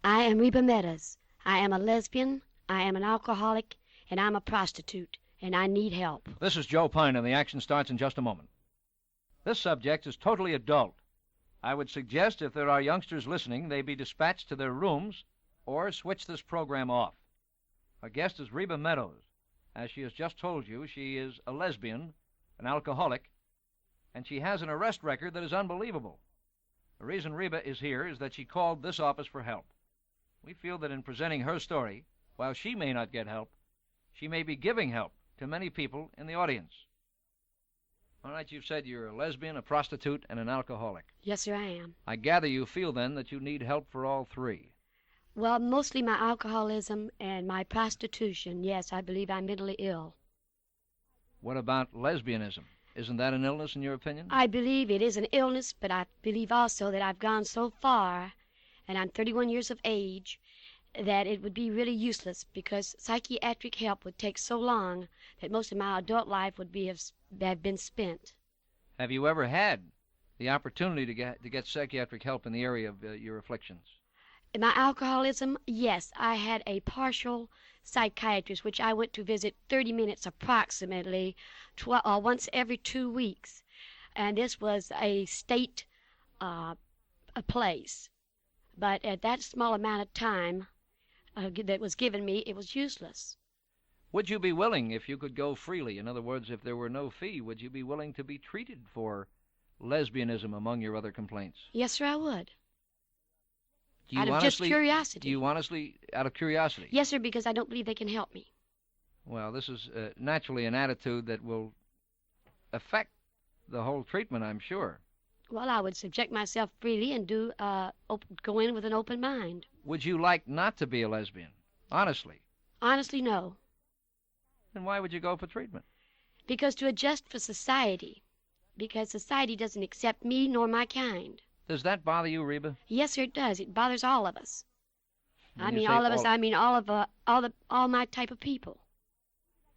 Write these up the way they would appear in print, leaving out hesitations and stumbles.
I am Reba Meadows. I am a lesbian, I am an alcoholic, and I'm a prostitute, and I need help. This is Joe Pyne, and the action starts in just a moment. This subject is totally adult. I would suggest if there are youngsters listening, they be dispatched to their rooms or switch this program off. Our guest is Reba Meadows. As she has just told you, she is a lesbian, an alcoholic, and she has an arrest record that is unbelievable. The reason Reba is here is that she called this office for help. We feel that in presenting her story, while she may not get help, she may be giving help to many people in the audience. All right, you've said you're a lesbian, a prostitute, and an alcoholic. Yes, sir, I am. I gather you feel, then, that you need help for all three. Well, mostly my alcoholism and my prostitution. Yes, I believe I'm mentally ill. What about lesbianism? Isn't that an illness in your opinion? I believe it is an illness, but I believe also that I've gone so far, and I'm 31 years of age, that it would be really useless because psychiatric help would take so long that most of my adult life would have been spent. Have you ever had the opportunity to get psychiatric help in the area of your afflictions? In my alcoholism, yes, I had a partial psychiatrist, which I went to visit 30 minutes approximately once every 2 weeks. And this was a state a place. But at that small amount of time that was given me, it was useless. Would you be willing, if you could go freely, in other words, if there were no fee, would you be willing to be treated for lesbianism among your other complaints? Yes, sir, I would. Out of just curiosity. Do you honestly, out of curiosity? Yes, sir, because I don't believe they can help me. Well, this is naturally an attitude that will affect the whole treatment, I'm sure. Well, I would subject myself freely and go in with an open mind. Would you like not to be a lesbian? Honestly? Honestly, no. Then why would you go for treatment? Because to adjust for society. Because society doesn't accept me nor my kind. Does that bother you, Reba? Yes, sir, it does. It bothers all of us. When I you mean say all of us. I mean all my type of people.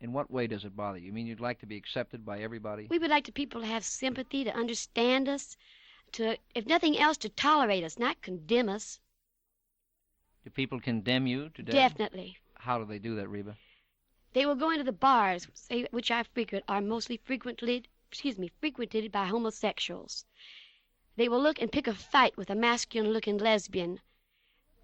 In what way does it bother you? You mean you'd like to be accepted by everybody? We would like people to have sympathy, to understand us, to, if nothing else, to tolerate us, not condemn us. Do people condemn you today? Definitely. How do they do that, Reba? They will go into the bars, which I frequent, are mostly frequented by homosexuals. They will look and pick a fight with a masculine-looking lesbian.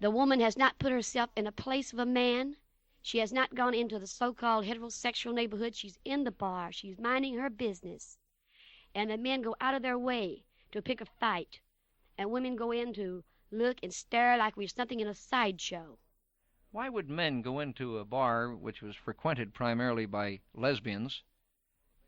The woman has not put herself in a place of a man. She has not gone into the so-called heterosexual neighborhood. She's in the bar. She's minding her business. And the men go out of their way to pick a fight. And women go in to look and stare like we're something in a sideshow. Why would men go into a bar which was frequented primarily by lesbians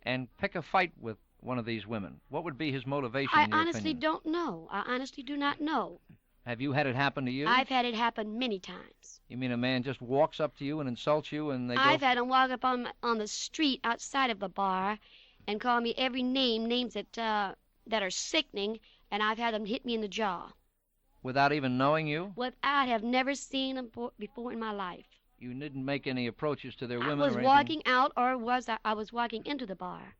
and pick a fight with one of these women? What would be his motivation, in your honestly opinion? don't know. I honestly do not know. Have you had it happen to you? I've had it happen many times. You mean a man just walks up to you and insults you and they I've had him walk up on the street outside of the bar and call me every names that are sickening, and I've had them hit me in the jaw. Without even knowing you? I have never seen them before in my life. You didn't make any approaches to their women or anything? I was walking out, or I was walking into the bar.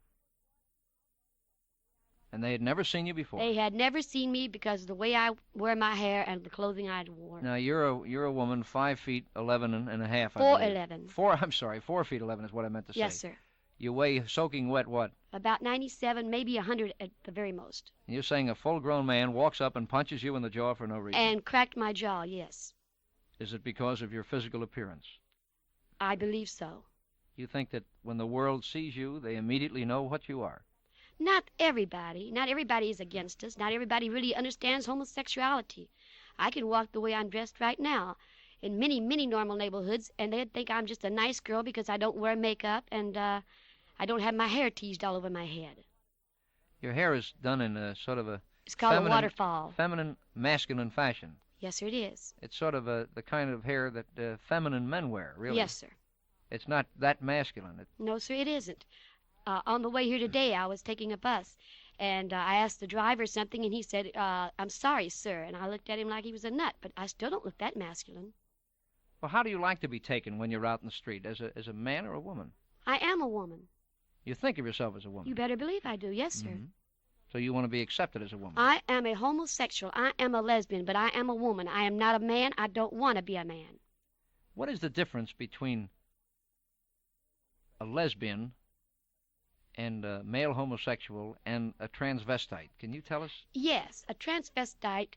And they had never seen you before? They had never seen me because of the way I wear my hair and the clothing I wore. Now, you're a woman 5 feet 11 and a half, I 4'11". 4 feet 11 is what I meant to say. Yes, sir. You weigh soaking wet what? About 97, maybe 100 at the very most. And you're saying a full-grown man walks up and punches you in the jaw for no reason? And cracked my jaw, yes. Is it because of your physical appearance? I believe so. You think that when the world sees you, they immediately know what you are? Not everybody. Not everybody is against us. Not everybody really understands homosexuality. I can walk the way I'm dressed right now in many, many normal neighborhoods, and they'd think I'm just a nice girl because I don't wear makeup and I don't have my hair teased all over my head. Your hair is done in a sort of a... It's called a waterfall. Feminine, masculine fashion. Yes, sir, it is. It's sort of the kind of hair that feminine men wear, really. Yes, sir. It's not that masculine. No, sir, it isn't. On the way here today, I was taking a bus, and I asked the driver something, and he said, I'm sorry, sir. And I looked at him like he was a nut, but I still don't look that masculine. Well, how do you like to be taken when you're out in the street, as a man or a woman? I am a woman. You think of yourself as a woman? You better believe I do, yes, sir. Mm-hmm. So you want to be accepted as a woman. I am a homosexual. I am a lesbian, but I am a woman. I am not a man. I don't want to be a man. What is the difference between a lesbian and a male homosexual and a transvestite? Can you tell us? Yes, a transvestite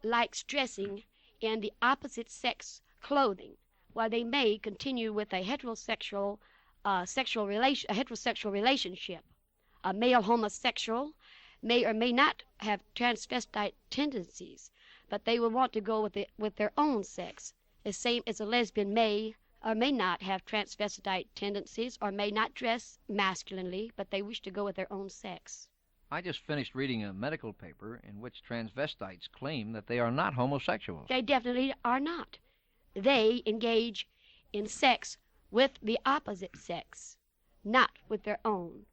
likes dressing in the opposite sex clothing, while they may continue with a heterosexual relationship. A male homosexual may or may not have transvestite tendencies, but they will want to go with their own sex, the same as a lesbian may or may not have transvestite tendencies or may not dress masculinely, but they wish to go with their own sex. I just finished reading a medical paper in which transvestites claim that they are not homosexuals. They definitely are not. They engage in sex with the opposite sex, not with their own.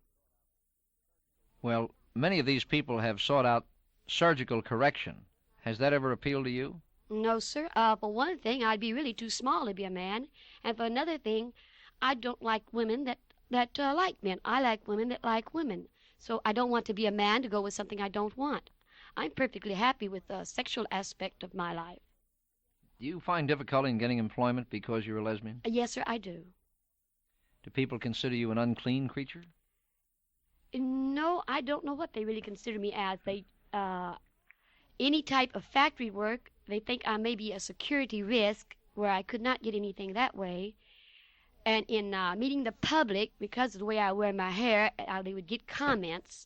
Well, many of these people have sought out surgical correction. Has that ever appealed to you? No, sir. For one thing, I'd be really too small to be a man. And for another thing, I don't like women that like men. I like women that like women. So I don't want to be a man to go with something I don't want. I'm perfectly happy with the sexual aspect of my life. Do you find difficulty in getting employment because you're a lesbian? Yes, sir, I do. Do people consider you an unclean creature? No, I don't know what they really consider me as. Any type of factory work, they think I may be a security risk where I could not get anything that way. And in meeting the public, because of the way I wear my hair, they would get comments.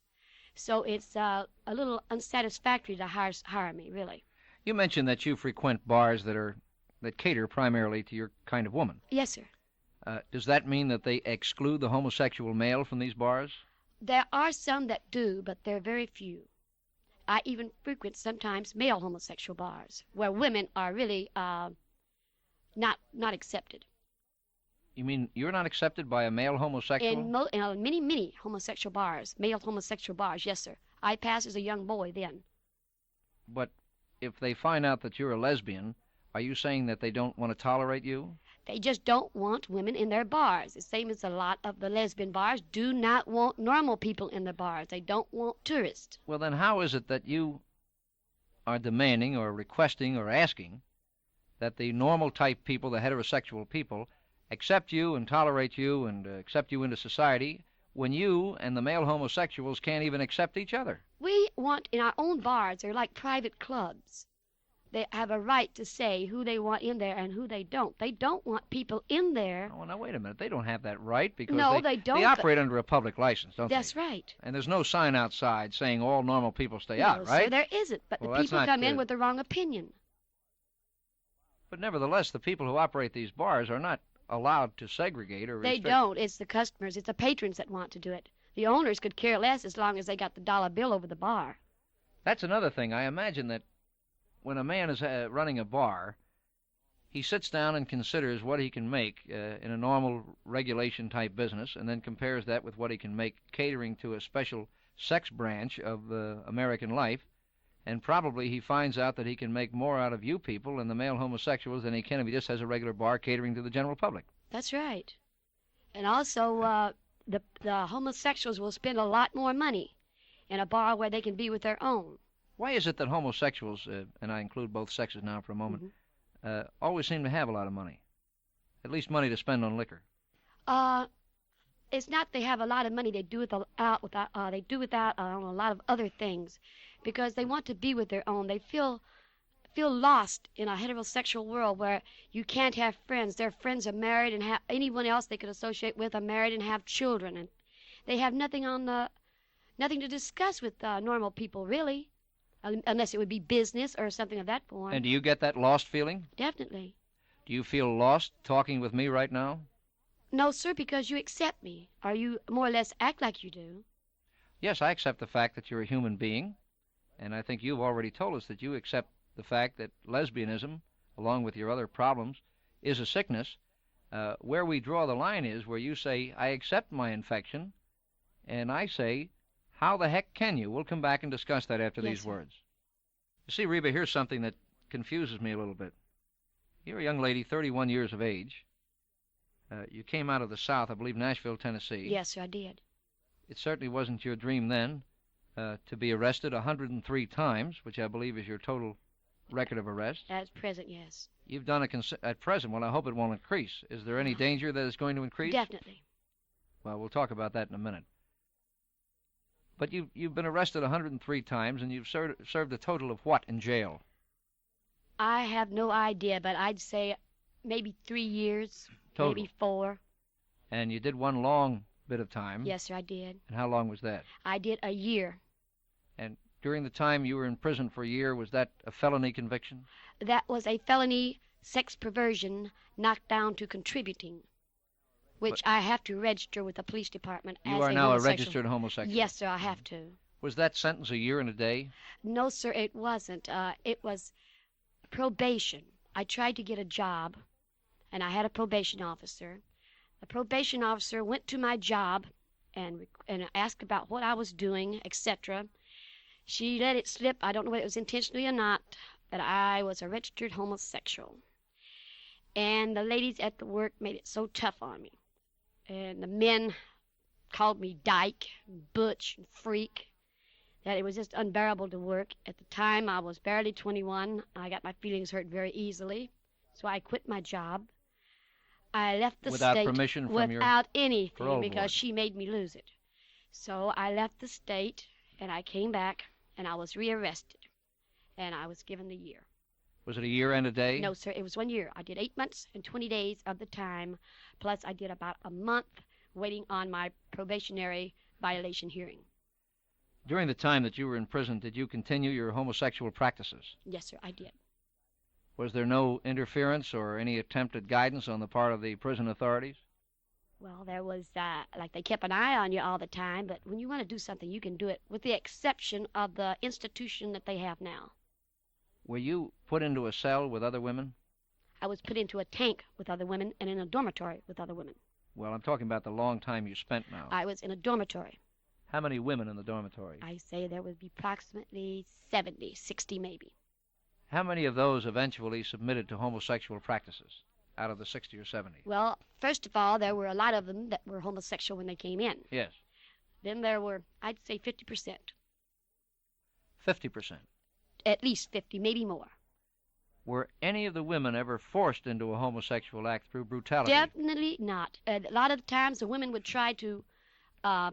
So it's a little unsatisfactory to hire me, really. You mentioned that you frequent bars that cater primarily to your kind of woman. Yes, sir. Does that mean that they exclude the homosexual male from these bars? There are some that do, but they're very few. I even frequent sometimes male homosexual bars where women are really not accepted. You mean you're not accepted by a male homosexual? In many homosexual bars, male homosexual bars, yes, sir. I passed as a young boy then. But if they find out that you're a lesbian, are you saying that they don't want to tolerate you? They just don't want women in their bars. The same as a lot of the lesbian bars do not want normal people in their bars. They don't want tourists. Well, then how is it that you are demanding or requesting or asking that the normal type people, the heterosexual people, accept you and tolerate you and accept you into society when you and the male homosexuals can't even accept each other? We want in our own bars, they're like private clubs. They have a right to say who they want in there and who they don't. They don't want people in there. Oh, now wait a minute. They don't have that right because they don't. They operate under a public license, don't they? That's right. And there's no sign outside saying all normal people stay out, right? No, there isn't. But Well, the people come in with the wrong opinion. But nevertheless, the people who operate these bars are not allowed to segregate or restrict. They don't. It's the customers. It's the patrons that want to do it. The owners could care less as long as they got the dollar bill over the bar. That's another thing. I imagine that when a man is running a bar, he sits down and considers what he can make in a normal regulation-type business and then compares that with what he can make catering to a special sex branch of American life, and probably he finds out that he can make more out of you people and the male homosexuals than he can if he just has a regular bar catering to the general public. That's right. And also, the homosexuals will spend a lot more money in a bar where they can be with their own. Why is it that homosexuals, and I include both sexes now for a moment, always seem to have a lot of money? At least money to spend on liquor. It's not they have a lot of money. They do without on a lot of other things, because they want to be with their own. They feel lost in a heterosexual world where you can't have friends. Their friends are married and have anyone else they could associate with are married and have children, and they have nothing to discuss with normal people really. Unless it would be business or something of that form. And do you get that lost feeling? Definitely. Do you feel lost talking with me right now? No, sir, because you accept me, or you more or less act like you do. Yes, I accept the fact that you're a human being, and I think you've already told us that you accept the fact that lesbianism, along with your other problems, is a sickness. Where we draw the line is where you say, I accept my infection, and I say, how the heck can you? We'll come back and discuss that after these words. You see, Reba, here's something that confuses me a little bit. You're a young lady, 31 years of age. You came out of the South, I believe Nashville, Tennessee. Yes, sir, I did. It certainly wasn't your dream then, to be arrested 103 times, which I believe is your total record of arrests. At present, yes. You've done at present. Well, I hope it won't increase. Is there any danger that it's going to increase? Definitely. Well, we'll talk about that in a minute. But you've been arrested 103 times, and you've served a total of what in jail? I have no idea, but I'd say maybe 3 years, Total. maybe 4. And you did one long bit of time. Yes, sir, I did. And how long was that? I did a year. And during the time you were in prison for a year, was that a felony conviction? That was a felony sex perversion knocked down to contributing, which I have to register with the police department as a homosexual. You are now a registered homosexual? Yes, sir, I have to. Was that sentence a year and a day? No, sir, it wasn't. It was probation. I tried to get a job, and I had a probation officer. The probation officer went to my job and asked about what I was doing, etc. She let it slip. I don't know whether it was intentionally or not, but I was a registered homosexual. And the ladies at the work made it so tough on me. And the men called me dyke, butch, and freak, that it was just unbearable to work. At the time, I was barely 21. I got my feelings hurt very easily, so I quit my job. I left the state without permission from without anything parole because board. she made me lose it. So I left the state, and I came back, and I was rearrested, and I was given the year. Was it a year and a day? No, sir, it was 1 year. I did 8 months and 20 days of the time, plus I did about a month waiting on my probationary violation hearing. During the time that you were in prison, did you continue your homosexual practices? Yes, sir, I did. Was there no interference or any attempt at guidance on the part of the prison authorities? Well, there was, like they kept an eye on you all the time, but when you want to do something, you can do it, with the exception of the institution that they have now. Were you put into a cell with other women? I was put into a tank with other women and in a dormitory with other women. Well, I'm talking about the long time you spent now. I was in a dormitory. How many women in the dormitory? I say there would be approximately 70, 60 maybe. How many of those eventually submitted to homosexual practices out of the 60 or 70? Well, first of all, there were a lot of them that were homosexual when they came in. Yes. Then there were, I'd say 50%. 50%? At least 50, maybe more. Were any of the women ever forced into a homosexual act through brutality? Definitely not. A lot of the times the women would try to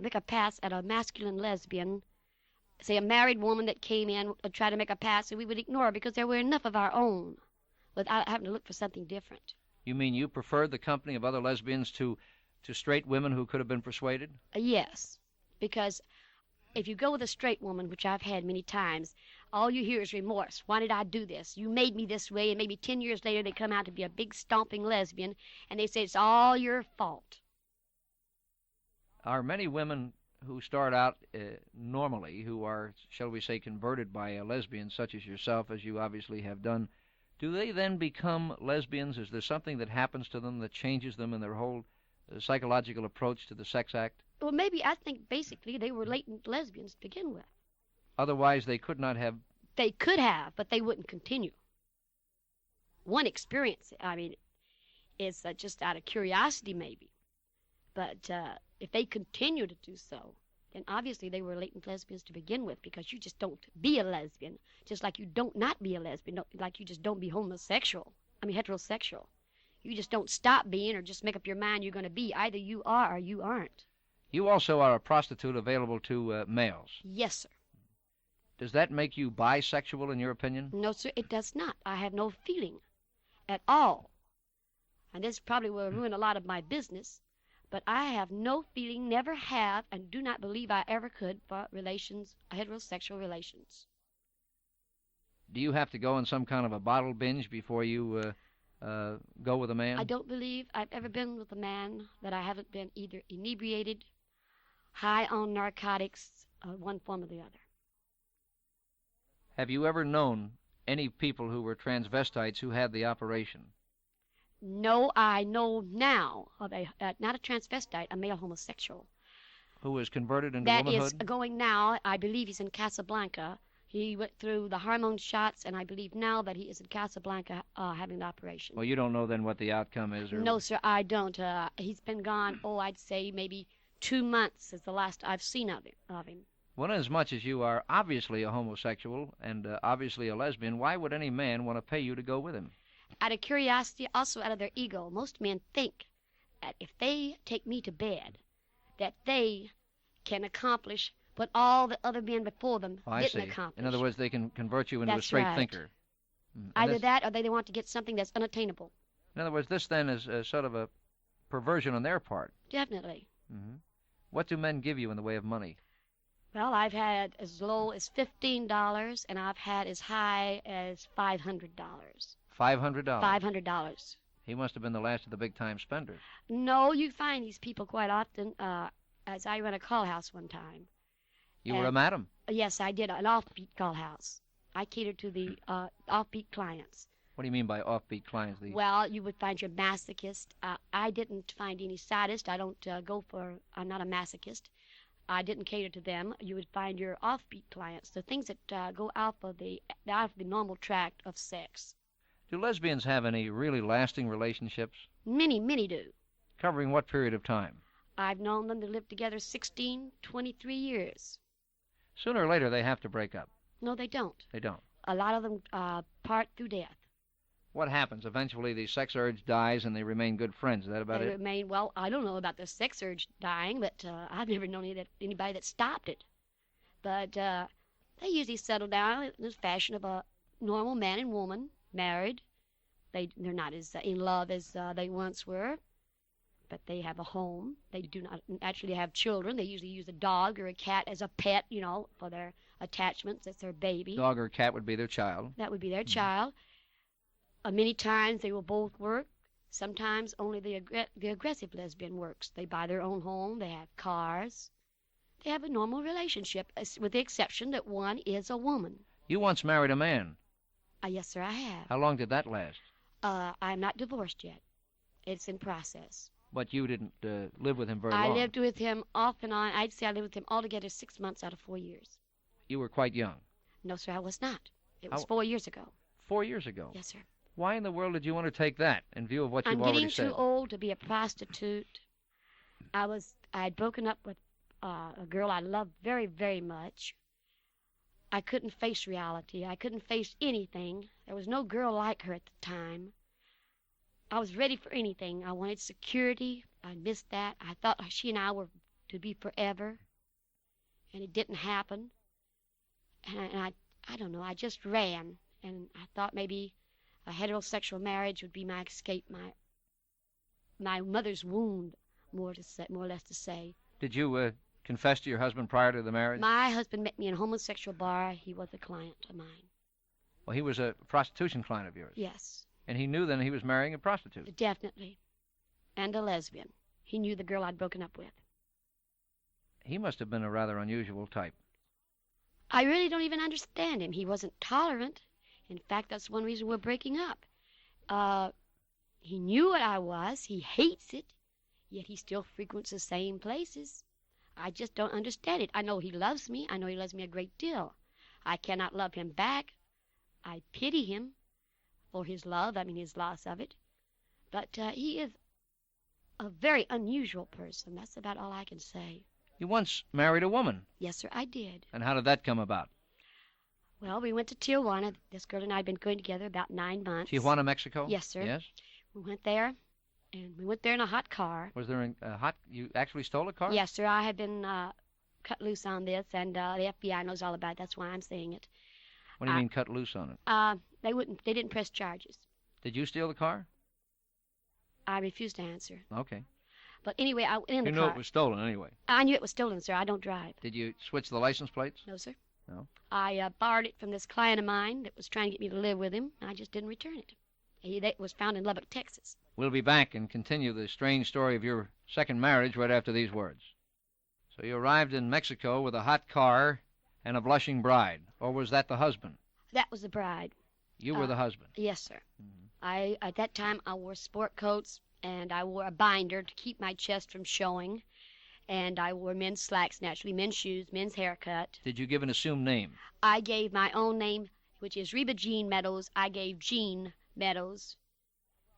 make a pass at a masculine lesbian. Say a married woman that came in would try to make a pass, and we would ignore her because there were enough of our own without having to look for something different. You mean you preferred the company of other lesbians to straight women who could have been persuaded? Yes, because if you go with a straight woman, which I've had many times, all you hear is remorse. Why did I do this? You made me this way, and maybe 10 years later they come out to be a big stomping lesbian, and they say it's all your fault. Are many women who start out normally, who are, shall we say, converted by a lesbian such as yourself, as you obviously have done, do they then become lesbians? Is there something that happens to them that changes them in their whole psychological approach to the sex act? Well, maybe I think basically they were latent lesbians to begin with. Otherwise, they could not have... They could have, but they wouldn't continue. One experience, I mean, is just out of curiosity maybe. But if they continue to do so, then obviously they were latent lesbians to begin with, because you just don't be a lesbian, just like you don't not be a lesbian, like you just don't be heterosexual. You just don't stop being or just make up your mind you're going to be. Either you are or you aren't. You also are a prostitute available to males. Yes, sir. Does that make you bisexual in your opinion? No, sir, it does not. I have no feeling at all. And this probably will ruin a lot of my business, but I have no feeling, never have, and do not believe I ever could for relations, heterosexual relations. Do you have to go on some kind of a bottle binge before you go with a man? I don't believe I've ever been with a man that I haven't been either inebriated, high on narcotics, one form or the other. Have you ever known any people who were transvestites who had the operation? No, I know now of not a transvestite, a male homosexual. Who was converted into that womanhood? That is going now. I believe he's in Casablanca. He went through the hormone shots, and I believe now that he is in Casablanca having the operation. Well, you don't know then what the outcome is? Or... No, sir, I don't. He's been gone, I'd say maybe 2 months is the last I've seen of him. Well, inasmuch as you are obviously a homosexual and obviously a lesbian, why would any man want to pay you to go with him? Out of curiosity, also out of their ego, most men think that if they take me to bed, that they can accomplish what all the other men before them Oh, I didn't see. accomplish. In other words, they can convert you into a That's straight right. thinker. And Either this- that or they want to get something that's unattainable. In other words, this then is sort of a perversion on their part. Definitely. Hmm. What do men give you in the way of money? Well, I've had as low as $15, and I've had as high as $500. $500. $500. He must have been the last of the big-time spenders. No, you find these people quite often, as I run a call house one time. You were a madam. Yes, I did, an offbeat call house. I catered to the offbeat clients. What do you mean by offbeat clients? Well, you would find your masochist. I didn't find any sadist. I don't I'm not a masochist. I didn't cater to them. You would find your offbeat clients, the things that go out of the normal tract of sex. Do lesbians have any really lasting relationships? Many, many do. Covering what period of time? I've known them to live together 16, 23 years. Sooner or later, they have to break up. No, they don't. They don't. A lot of them part through death. What happens? Eventually, the sex urge dies and they remain good friends. Is that about They it? remain, well, I don't know about the sex urge dying, but I've never known anybody that stopped it. But they usually settle down in the fashion of a normal man and woman, married. They're not as in love as they once were, but they have a home. They do not actually have children. They usually use a dog or a cat as a pet, for their attachments. That's their baby. Dog or cat would be their child. That would be their child. Many times they will both work. Sometimes only the aggressive lesbian works. They buy their own home. They have cars. They have a normal relationship, with the exception that one is a woman. You once married a man. Yes, sir, I have. How long did that last? I'm not divorced yet. It's in process. But you didn't live with him very I long. lived with him off and on. I'd say I lived with him altogether 6 months out of 4 years. You were quite young. No, sir, I was not. It was How- 4 years ago. 4 years ago. Yes, sir. Why in the world did you want to take that, in view of what you've I'm already getting said? too old to be a prostitute. I'd broken up with a girl I loved very, very much. I couldn't face reality. I couldn't face anything. There was no girl like her at the time. I was ready for anything. I wanted security. I missed that. I thought she and I were to be forever, and it didn't happen. And I don't know. I just ran, and I thought maybe a heterosexual marriage would be my escape, my mother's wound, more or less to say. Did you confess to your husband prior to the marriage? My husband met me in a homosexual bar. He was a client of mine. Well, he was a prostitution client of yours. Yes, And he knew then he was marrying a prostitute. definitely. And a lesbian. He knew the girl I'd broken up with. He must have been a rather unusual type. I really don't even understand him. He wasn't tolerant. In fact, that's one reason we're breaking up. He knew what I was. He hates it. Yet he still frequents the same places. I just don't understand it. I know he loves me. I know he loves me a great deal. I cannot love him back. I pity him for his love, his loss of it. But he is a very unusual person. That's about all I can say. You once married a woman. Yes, sir, I did. And how did that come about? Well, we went to Tijuana. This girl and I had been going together about 9 months. Tijuana, Mexico? Yes, sir. Yes? We went there, and we went there in a hot car. Was there you actually stole a car? Yes, sir. I had been cut loose on this, and the FBI knows all about it. That's why I'm saying it. What do you mean cut loose on it? They didn't press charges. Did you steal the car? I refused to answer. Okay. But anyway, I went in the You car. knew it was stolen anyway. I knew it was stolen, sir. I don't drive. Did you switch the license plates? No, sir. No. I borrowed it from this client of mine that was trying to get me to live with him. I just didn't return it. It was found in Lubbock, Texas. We'll be back and continue the strange story of your second marriage right after these words. So you arrived in Mexico with a hot car and a blushing bride. Or was that the husband? That was the bride. You were the husband. Yes, sir. At that time, I wore sport coats, and I wore a binder to keep my chest from showing. And I wore men's slacks, naturally, men's shoes, men's haircut. Did you give an assumed name? I gave my own name, which is Reba Jean Meadows. I gave Jean Meadows,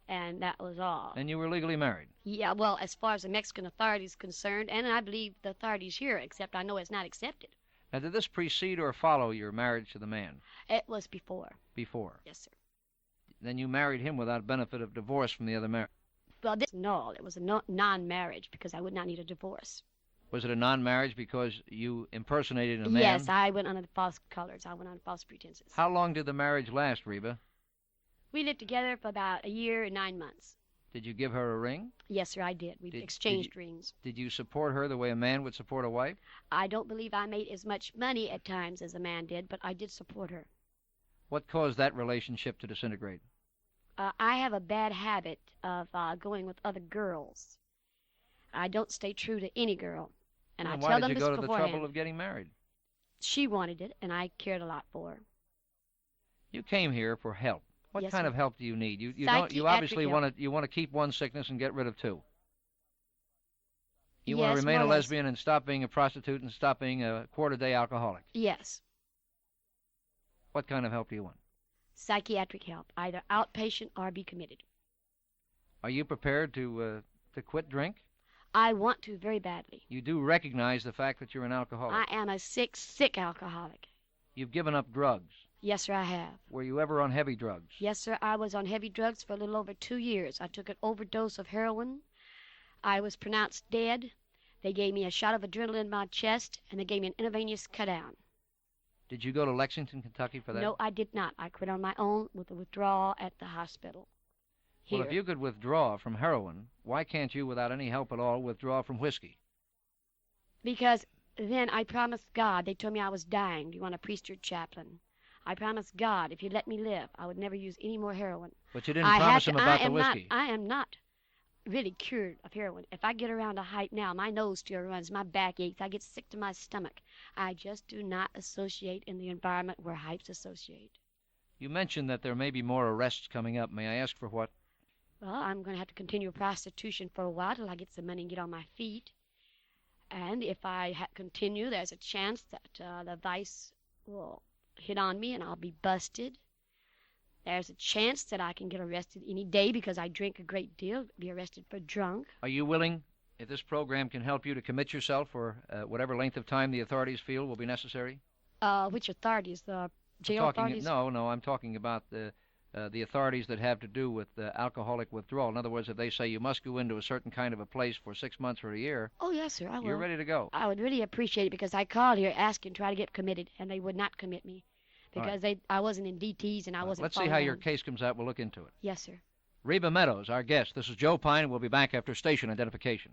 and that was all. And you were legally married? Yeah, well, as far as the Mexican authorities concerned, and I believe the authorities here, except I know it's not accepted. Now, did this precede or follow your marriage to the man? It was before. Before. Yes, sir. Then you married him without benefit of divorce from the other marriage. Well, this null. It was a non-marriage because I would not need a divorce. Was it a non-marriage because you impersonated a man? Yes, I went under the false colors. I went on false pretenses. How long did the marriage last, Reba? We lived together for about a year and 9 months. Did you give her a ring? Yes, sir, I did. We exchanged rings. Did you support her the way a man would support a wife? I don't believe I made as much money at times as a man did, but I did support her. What caused that relationship to disintegrate? I have a bad habit of going with other girls. I don't stay true to any girl, and I tell them this beforehand. Why did you go to the trouble of getting married? She wanted it, and I cared a lot for her. You came here for help. What kind of help do you need? You obviously want to keep one sickness and get rid of two. You want to remain a lesbian and stop being a prostitute and stop being a quarter-day alcoholic. Yes. What kind of help do you want? Psychiatric help, either outpatient or be committed. Are you prepared to quit drink? I want to very badly. You do recognize the fact that you're an alcoholic? I am a sick, sick alcoholic. You've given up drugs? Yes, sir, I have. Were you ever on heavy drugs? Yes, sir, I was on heavy drugs for a little over 2 years. I took an overdose of heroin. I was pronounced dead. They gave me a shot of adrenaline in my chest, and they gave me an intravenous cut-down. Did you go to Lexington, Kentucky for that? No, I did not. I quit on my own with a withdrawal at the hospital. Here. Well, if you could withdraw from heroin, why can't you, without any help at all, withdraw from whiskey? Because then I promised God. They told me I was dying. Do you want a priest or chaplain? I promised God if you'd let me live, I would never use any more heroin. But you didn't promise him about the whiskey. I am not really cured of heroin. If I get around a height now, my nose still runs, my back aches, I get sick to my stomach. I just do not associate in the environment where hypes associate. You mentioned that there may be more arrests coming up. May I ask for what? Well, I'm going to have to continue prostitution for a while till I get some money and get on my feet. And if I continue, there's a chance that the vice will hit on me and I'll be busted. There's a chance that I can get arrested any day because I drink a great deal, be arrested for drunk. Are you willing, if this program can help you, to commit yourself for whatever length of time the authorities feel will be necessary? Which authorities? The jail authorities? No, I'm talking about the authorities that have to do with alcoholic withdrawal. In other words, if they say you must go into a certain kind of a place for 6 months or a year. Oh, yes, sir, I will. You're ready to go. I would really appreciate it because I called here asking to try to get committed, and they would not commit me because I wasn't in DTs and I wasn't. Let's see how your case comes out. We'll look into it. Yes, sir. Reba Meadows, our guest. This is Joe Pyne. We'll be back after station identification.